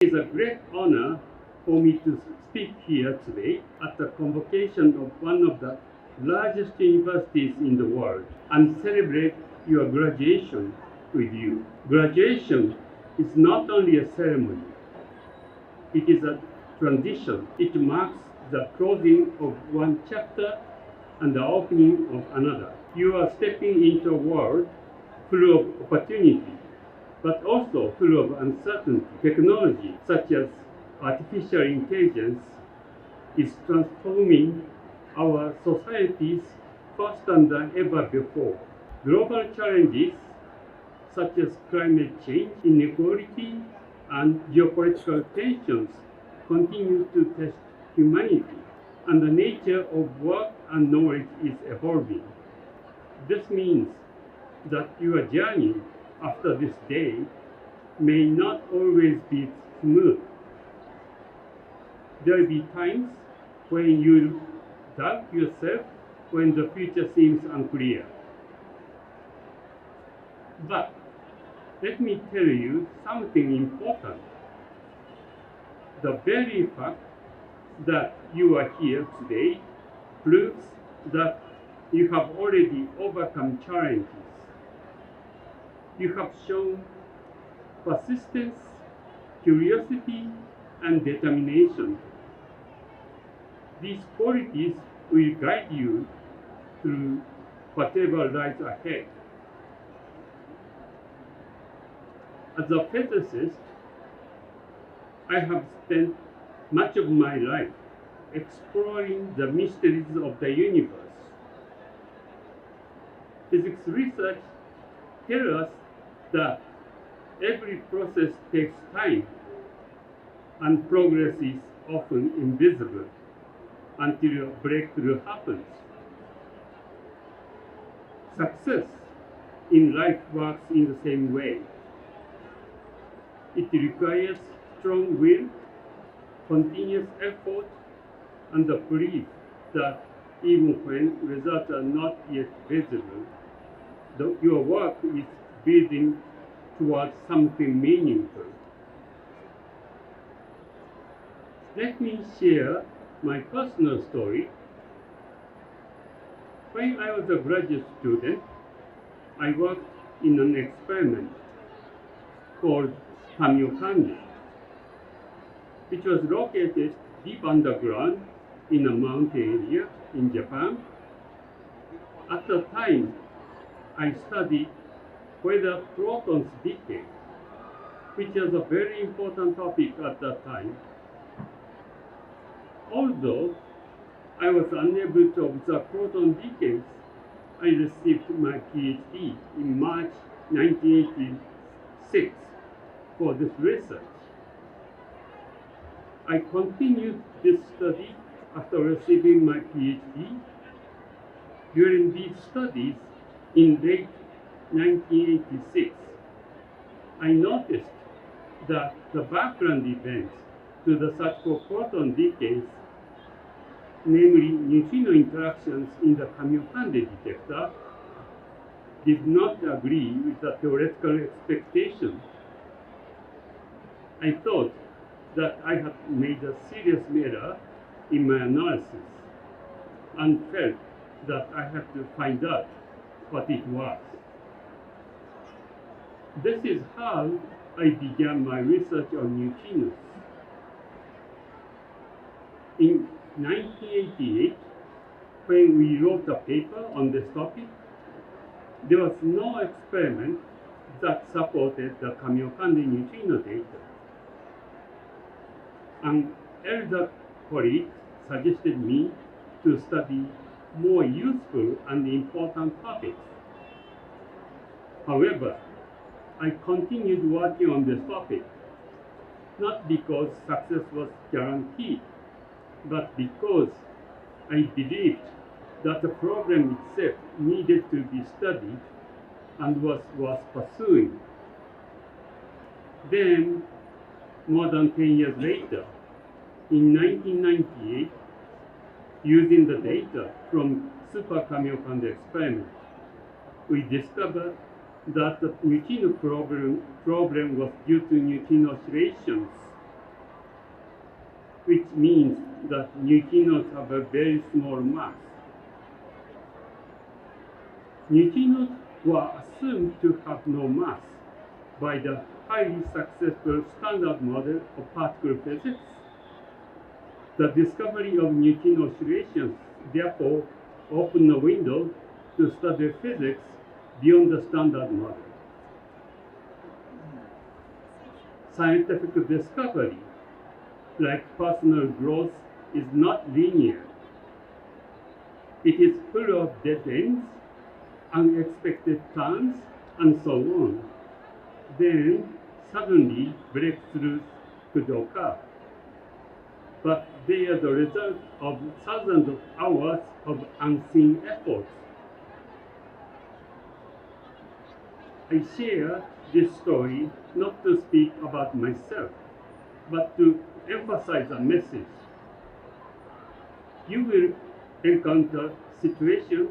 It is a great honor for me to speak here today at the convocation of one of the largest universities in the world and celebrate your graduation with you. Graduation is not only a ceremony, it is a transition. It marks the closing of one chapter and the opening of another. You are stepping into a world full of opportunity, but also full of uncertainty. Technology, such as artificial intelligence, is transforming our societies faster than ever before. Global challenges, such as climate change, inequality, and geopolitical tensions, continue to test humanity, and the nature of work and knowledge is evolving. This means that your journey after this day may not always be smooth. There will be times when you doubt yourself, when the future seems unclear. But let me tell you something important. The very fact that you are here today proves that you have already overcome challenges. You have shown persistence, curiosity, and determination. These qualities will guide you through whatever lies ahead. As a physicist, I have spent much of my life exploring the mysteries of the universe. Physics research tells us that every process takes time and progress is often invisible until a breakthrough happens. Success in life works in the same way. It requires strong will, continuous effort, and the belief that even when results are not yet visible, your work is building towards something meaningful. Let me share my personal story. When I was a graduate student, I worked in an experiment called Kamiokande, which was located deep underground in a mountain area in Japan. At the time, I studied whether protons decay, which was a very important topic at that time. Although I was unable to observe proton decays, I received my PhD in March 1986 for this research. I continued this study after receiving my PhD. During these studies in late 1986, I noticed that the background events to the such-called proton decays, namely neutrino interactions in the Kamiokande detector, did not agree with the theoretical expectation. I thought that I had made a serious error in my analysis and felt that I had to find out what it was. This is how I began my research on neutrinos. In 1988, when we wrote a paper on this topic, there was no experiment that supported the Kamiokande neutrino data. An elder colleague suggested me to study more useful and important topics. However, I continued working on this topic, not because success was guaranteed, but because I believed that the problem itself needed to be studied and was worth pursuing. Then, more than 10 years later, in 1998, using the data from Super Kamiokande experiment, we discovered that the neutrino problem was due to neutrino oscillations means that neutrinos have a very small mass. Neutrinos were assumed to have no mass by the highly successful standard model of particle physics. The discovery of neutrino oscillations therefore opened a window to study physics beyond the standard model. Scientific discovery, like personal growth, is not linear. It is full of dead ends, unexpected turns, and so on. Then, suddenly, breakthroughs could occur. But they are the result of thousands of hours of unseen efforts. I share this story not to speak about myself, but to emphasize a message. You will encounter situations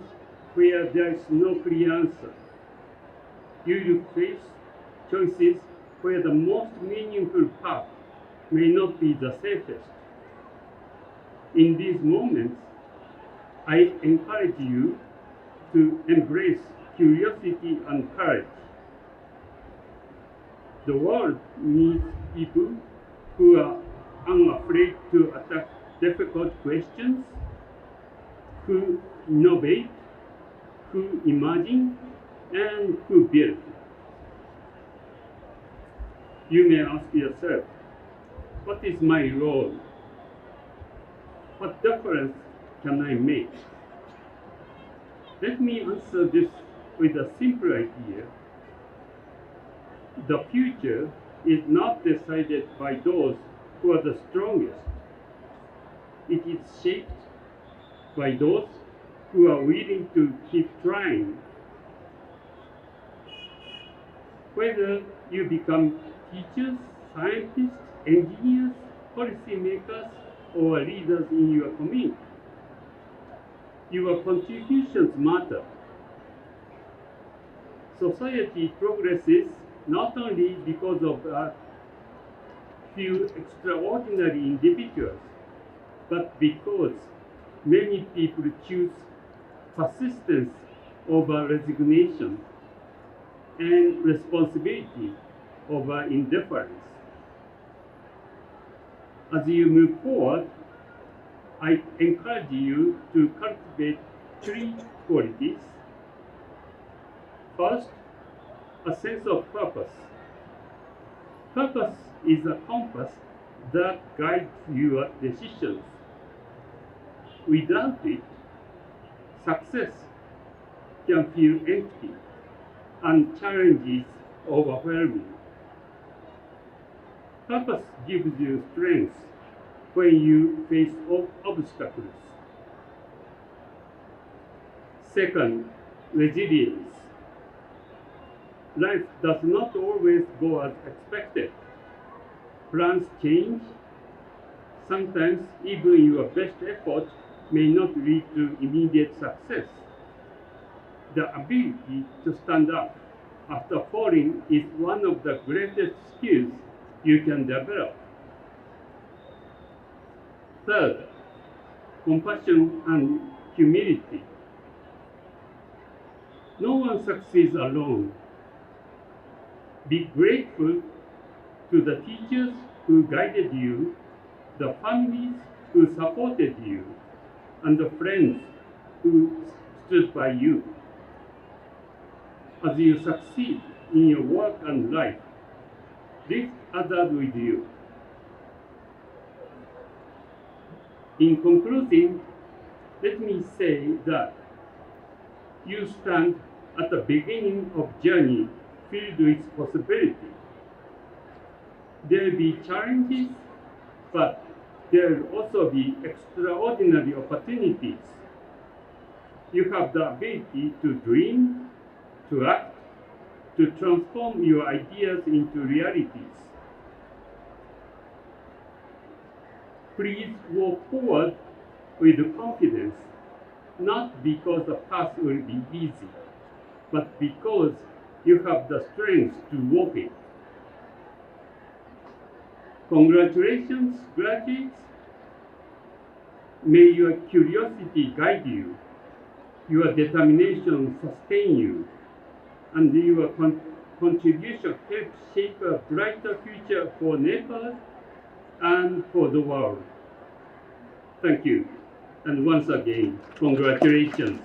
where there is no clear answer. You will face choices where the most meaningful path may not be the safest. In these moments, I encourage you to embrace curiosity and courage. The world needs people who are unafraid to attack difficult questions, who innovate, who imagine, and who build. You may ask yourself, what is my role? What difference can I make? Let me answer this with a simple idea. The future is not decided by those who are the strongest. It is shaped by those who are willing to keep trying. Whether you become teachers, scientists, engineers, policymakers, or leaders in your community, your contributions matter. Society progresses not only because of a few extraordinary individuals, but because many people choose persistence over resignation and responsibility over indifference. As you move forward, I encourage you to cultivate three qualities. First, a sense of purpose. Purpose is a compass that guides your decisions. Without it, success can feel empty and challenges overwhelming. Purpose gives you strength when you face obstacles. Second, resilience. Life does not always go as expected. Plans change. Sometimes even your best effort may not lead to immediate success. The ability to stand up after falling is one of the greatest skills you can develop. Third, compassion and humility. No one succeeds alone. Be grateful to the teachers who guided you, the families who supported you, and the friends who stood by you. As you succeed in your work and life, lift others with you. In concluding, let me say that you stand at the beginning of a journey filled with possibility. There will be challenges, but there will also be extraordinary opportunities. You have the ability to dream, to act, to transform your ideas into realities. Please walk forward with confidence, not because the path will be easy, but because you have the strength to walk it. Congratulations, graduates. May your curiosity guide you, your determination sustain you, and your contribution help shape a brighter future for Nepal and for the world. Thank you. And once again, congratulations.